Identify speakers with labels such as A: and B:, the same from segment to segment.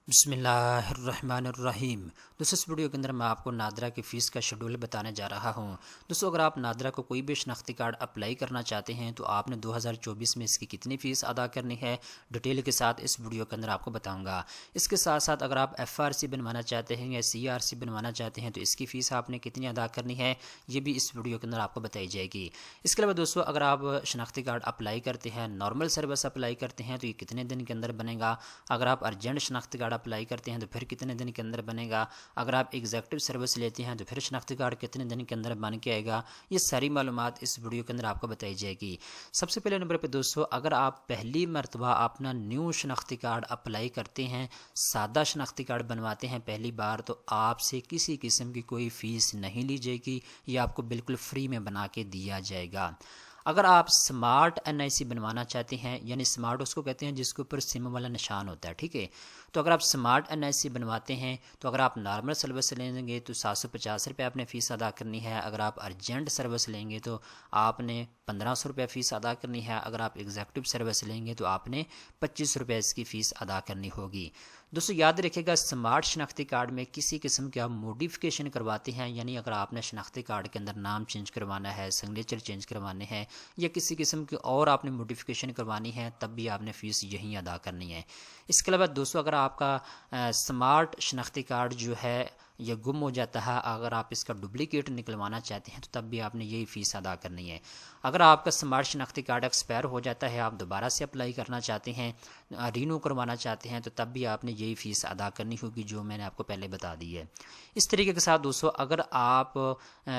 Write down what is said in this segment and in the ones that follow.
A: بسم اللہ الرحمن الرحیم۔ دوستوں اس ویڈیو کے اندر میں آپ کو نادرا کی فیس کا شیڈول بتانے جا رہا ہوں۔ دوستوں اگر آپ نادرا کو کوئی بھی شناختی کارڈ اپلائی کرنا چاہتے ہیں تو آپ نے 2024 میں اس کی کتنی فیس ادا کرنی ہے ڈیٹیل کے ساتھ اس ویڈیو کے اندر آپ کو بتاؤں گا۔ اس کے ساتھ ساتھ اگر آپ FRC بنوانا چاہتے ہیں یا CRC بنوانا چاہتے ہیں تو اس کی فیس آپ نے کتنی ادا کرنی ہے یہ بھی اس ویڈیو کے اندر آپ کو بتائی جائے گی۔ اس کے علاوہ دوستوں اگر آپ شناختی کارڈ اپلائی کرتے ہیں، نارمل سروس اپلائی کرتے ہیں تو یہ کتنے دن کے اندر بنے گا، اگر آپ ارجنٹ شناختی کارڈ اپلائی کرتے ہیں تو پھر کتنے دن کے اندر بنے گا، اگر آپ ایگزیکٹو سروس لیتے ہیں تو پھر شناختی کارڈ کتنے دن کے اندر بن کے آئے گا، یہ ساری معلومات اس ویڈیو کے اندر آپ کو بتائی جائے گی۔ سب سے پہلے نمبر پہ دوستو اگر آپ پہلی مرتبہ اپنا نیو شناختی کارڈ اپلائی کرتے ہیں، سادہ شناختی کارڈ بنواتے ہیں پہلی بار، تو آپ سے کسی قسم کی کوئی فیس نہیں لی جائے گی، یہ آپ کو بالکل فری میں بنا کے دیا جائے گا۔ اگر آپ سمارٹ NIC بنوانا چاہتے ہیں، یعنی سمارٹ اس کو کہتے ہیں جس کے اوپر سم والا نشان ہوتا ہے، ٹھیک ہے، تو اگر آپ سمارٹ NIC بنواتے ہیں تو اگر آپ نارمل سروس لیں گے تو 750 روپے آپ نے فیس ادا کرنی ہے، اگر آپ ارجنٹ سروس لیں گے تو آپ نے 1500 روپے فیس ادا کرنی ہے، اگر آپ ایگزیکٹو سروس لیں گے تو آپ نے 25 روپے اس کی فیس ادا کرنی ہوگی۔ دوستو یاد رکھے گا سمارٹ شناختی کارڈ میں کسی قسم کے آپ موڈیفیکیشن کرواتے ہیں، یعنی اگر آپ نے شناختی کارڈ کے اندر نام چینج کروانا ہے، سگنیچر چینج کروانے ہیں یا کسی قسم کی اور آپ نے موڈیفیکیشن کروانی ہے تب بھی آپ نے فیس یہیں ادا کرنی ہے۔ اس کے علاوہ دوستو اگر آپ کا سمارٹ شناختی کارڈ جو ہے یہ گم ہو جاتا ہے، اگر آپ اس کا ڈپلیکیٹ نکلوانا چاہتے ہیں تو تب بھی آپ نے یہی فیس ادا کرنی ہے۔ اگر آپ کا سمارٹ شناختی کارڈ ایکسپائر ہو جاتا ہے، آپ دوبارہ سے اپلائی کرنا چاہتے ہیں، رینو کروانا چاہتے ہیں تو تب بھی آپ نے یہی فیس ادا کرنی ہوگی جو میں نے آپ کو پہلے بتا دی ہے۔ اس طریقے کے ساتھ دوستو اگر آپ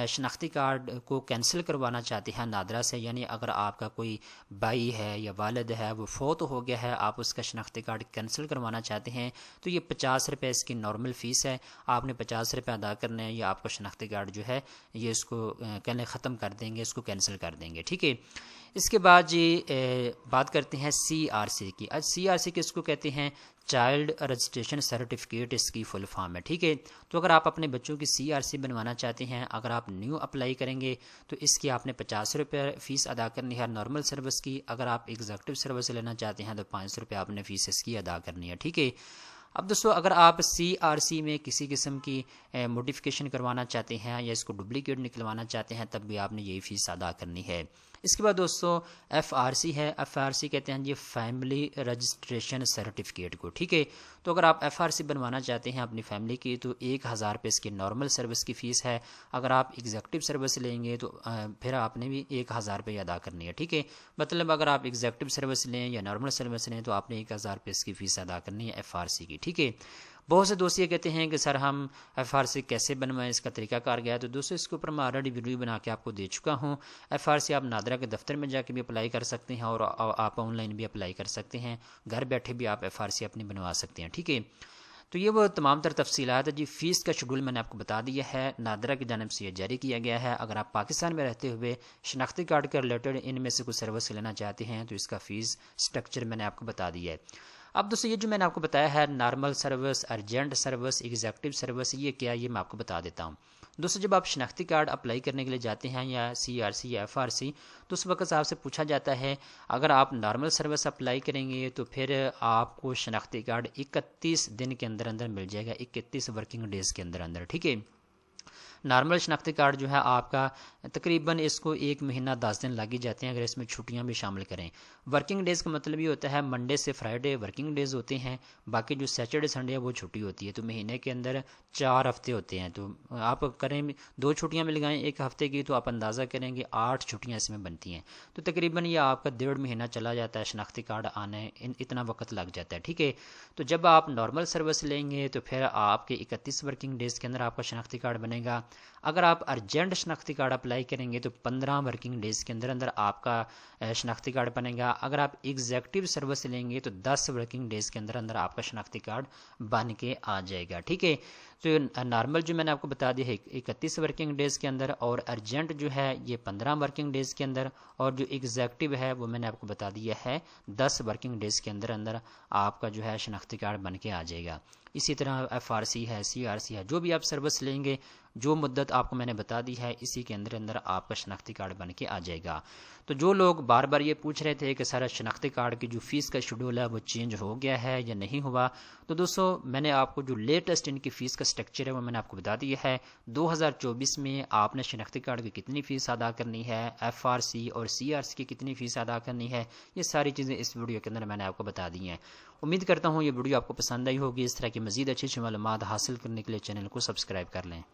A: شناختی کارڈ کو کینسل کروانا چاہتے ہیں نادرا سے، یعنی اگر آپ کا کوئی بھائی ہے یا والد ہے وہ فوت ہو گیا ہے، آپ اس کا شناختی کارڈ کینسل کروانا چاہتے ہیں تو یہ 50 روپے اس کی نارمل فیس ہے، آپ نے 50 روپے ادا کرنے ہیں، یا آپ کا شناختی کارڈ جو ہے یہ اس کو کہنے ختم کر دیں گے، اس کو کینسل کر دیں گے، ٹھیک ہے۔ اس کے بعد جی بات کرتے ہیں CRC کی۔ آج CRC کس کو کہتے ہیں؟ چائلڈ رجسٹریشن سرٹیفکیٹ اس کی فل فارم ہے، ٹھیک ہے۔ تو اگر آپ اپنے بچوں کی CRC بنوانا چاہتے ہیں، اگر آپ نیو اپلائی کریں گے تو اس کی آپ نے 50 روپے فیس ادا کرنی ہے نارمل سروس کی، اگر آپ ایگزیکٹو سروس لینا چاہتے ہیں تو 500 روپے آپ نے فیس اس کی ادا کرنی ہے، ٹھیک ہے۔ اب دوستو اگر آپ CRC میں کسی قسم کی موڈیفیکیشن کروانا چاہتے ہیں یا اس کو ڈپلیکیٹ نکلوانا چاہتے ہیں تب بھی آپ نے یہی فیس ادا کرنی ہے۔ اس کے بعد دوستو FRC ہے، FRC کہتے ہیں یہ فیملی رجسٹریشن سرٹیفکیٹ کو، ٹھیک ہے۔ تو اگر آپ FRC بنوانا چاہتے ہیں اپنی فیملی کی تو 1000 روپے اس کی نارمل سروس کی فیس ہے، اگر آپ ایگزیکٹو سروس لیں گے تو پھر آپ نے بھی 1000 روپے ادا کرنی ہے، ٹھیک ہے۔ مطلب اگر آپ ایگزیکٹو سروس لیں یا نارمل سروس لیں تو آپ نے 1000 روپے اس کی فیس ادا کرنی ہے FRC کی، ٹھیک ہے۔ بہت سے دوست یہ کہتے ہیں کہ سر ہم FRC کیسے بنوائیں، اس کا طریقہ کار گیا ہے، تو دوستو اس کے اوپر میں آلریڈی ویڈیو بنا کے آپ کو دے چکا ہوں۔ FRC آپ نادرا کے دفتر میں جا کے بھی اپلائی کر سکتے ہیں اور آپ آن لائن بھی اپلائی کر سکتے ہیں، گھر بیٹھے بھی آپ FRC اپنی بنوا سکتے ہیں، ٹھیک ہے۔ تو یہ وہ تمام تر تفصیلات ہے جی، فیس کا شیڈول میں نے آپ کو بتا دیا ہے، نادرا کی جانب سے یہ جاری کیا گیا ہے۔ اگر آپ پاکستان میں رہتے ہوئے شناختی کارڈ کے ریلیٹڈ ان میں سے کوئی سروس لینا چاہتے ہیں تو اس کا فیس سٹرکچر میں نے آپ کو بتا دیا ہے۔ اب دوستو یہ جو میں نے آپ کو بتایا ہے normal service, urgent service, executive service, یہ کیا یہ میں آپ کو بتا دیتا ہوں۔ دوستو جب آپ شناختی کارڈ اپلائی کرنے کے لیے جاتے ہیں یا CRC یا FRC تو اس وقت آپ سے پوچھا جاتا ہے اگر آپ نارمل سروس اپلائی کریں گے تو پھر آپ کو شناختی کارڈ 31 دن کے اندر اندر مل جائے گا، 31 ورکنگ ڈیز کے اندر اندر، ٹھیک ہے۔ نارمل شناختی کارڈ جو ہے آپ کا تقریباً اس کو 1 مہینہ 10 دن لگ ہی جاتے ہیں اگر اس میں چھٹیاں بھی شامل کریں۔ ورکنگ ڈیز کا مطلب یہ ہوتا ہے منڈے سے فرائیڈے ورکنگ ڈیز ہوتے ہیں، باقی جو سیٹرڈے سنڈے ہے وہ چھٹی ہوتی ہے، تو مہینے کے اندر 4 ہفتے ہوتے ہیں، تو آپ کریں 2 چھٹیاں مل گئیں ایک ہفتے کی تو آپ اندازہ کریں گے 8 چھٹیاں اس میں بنتی ہیں، تو تقریباً یہ آپ کا 1.5 مہینہ چلا جاتا ہے شناختی کارڈ آنے، اتنا وقت لگ جاتا ہے، ٹھیک ہے۔ تو جب آپ نارمل سروس لیں گے تو پھر آپ کے 31 ورکنگ ڈیز کے اندر آپ کا شناختی کارڈ بنے گا، اگر آپ ارجنٹ شناختی کارڈ اپلائی کریں گے تو 15 ورکنگ ڈیز کے اندر اندر آپ کا شناختی کارڈ بنے گا، اگر آپ ایگزیکٹو سروس لیں گے تو 10 ورکنگ ڈیز کے اندر اندر آپ کا شناختی کارڈ بن کے آ جائے گا، ٹھیک ہے۔ تو نارمل جو میں نے آپ کو بتا دیا ہے 31 ورکنگ ڈیز کے اندر، اور ارجنٹ جو ہے یہ 15 ورکنگ ڈیز کے اندر، اور جو ایگزیکٹو ہے وہ میں نے آپ کو بتا دیا ہے 10 ورکنگ ڈیز کے اندر اندر آپ کا جو ہے شناختی کارڈ بن کے آ جائے گا۔ اسی طرح FRC ہے، CRC ہے، جو بھی آپ سروس لیں گے جو مدت آپ کو میں نے بتا دی ہے اسی کے اندر آپ کا شناختی کارڈ بن کے آ جائے گا۔ تو جو لوگ بار بار یہ پوچھ رہے تھے کہ سارا شناختی کارڈ کی جو فیس کا شیڈول ہے وہ چینج ہو گیا ہے یا نہیں ہوا، تو دوستو میں نے آپ کو جو لیٹسٹ ان کی فیس کا سٹرکچر ہے وہ میں نے آپ کو بتا دیا ہے۔ 2024 میں آپ نے شناختی کارڈ کی کتنی فیس ادا کرنی ہے، ایف آر سی اور سی آر سی کی کتنی فیس ادا کرنی ہے، یہ ساری چیزیں اس ویڈیو کے اندر میں نے آپ کو بتا دی ہیں۔ امید کرتا ہوں یہ ویڈیو آپ کو پسند آئی ہوگی۔ اس طرح کی مزید اچھی معلومات حاصل کرنے کے لیے چینل کو سبسکرائب کر لیں۔